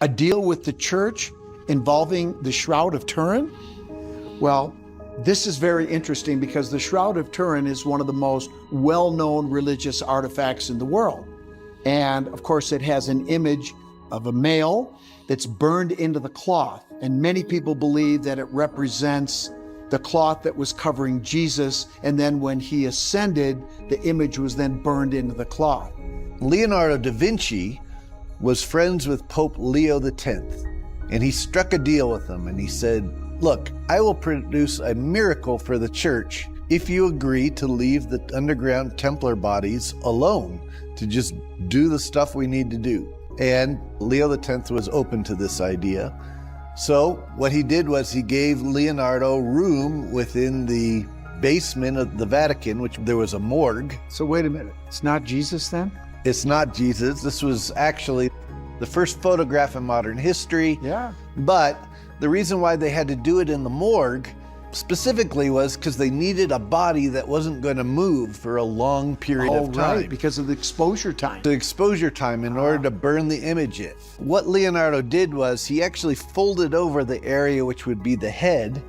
A deal with the church involving the Shroud of Turin? Well, this is very interesting because the Shroud of Turin is one of the most well-known religious artifacts in the world. And of course, it has an image of a male that's burned into the cloth. And many people believe that it represents the cloth that was covering Jesus. And then when he ascended, the image was then burned into the cloth. Leonardo da Vinci was friends with Pope Leo X, and he struck a deal with him, and he said, look, I will produce a miracle for the church if you agree to leave the underground Templar bodies alone to just do the stuff we need to do. And Leo X was open to this idea. So what he did was he gave Leonardo room within the basement of the Vatican, which there was a morgue. So wait a minute, it's not Jesus then? It's not Jesus. This was actually the first photograph in modern history. Yeah. But the reason why they had to do it in the morgue specifically was because they needed a body that wasn't going to move for a long period of time. Right, because of the exposure time. The exposure time in order to burn the image in. What Leonardo did was he actually folded over the area which would be the head,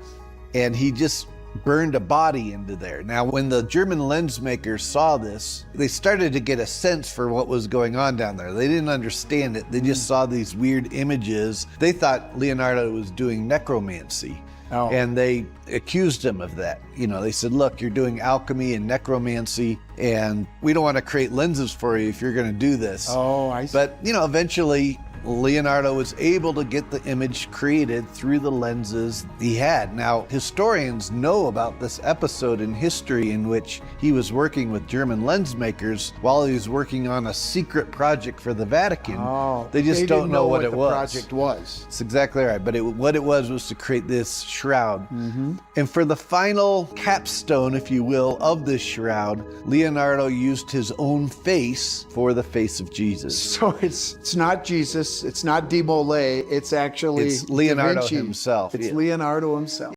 and he just burned a body into there. Now, when the German lens makers saw this, they started to get a sense for what was going on down there. They didn't understand it. They just saw these weird images. They thought Leonardo was doing necromancy. Oh. And they accused him of that. You know, they said, look, you're doing alchemy and necromancy, and we don't want to create lenses for you if you're going to do this. Oh, I see. But, you know, eventually Leonardo was able to get the image created through the lenses he had. Now, historians know about this episode in history in which he was working with German lens makers while he was working on a secret project for the Vatican. Oh, they just don't know what it was. The project was. That's exactly right. But what it was to create this shroud. And for the final capstone, if you will, of this shroud, Leonardo used his own face for the face of Jesus. So it's not Jesus. It's not de Molay, it's actually It's Leonardo Da Vinci. himself. It's Yeah. Leonardo himself.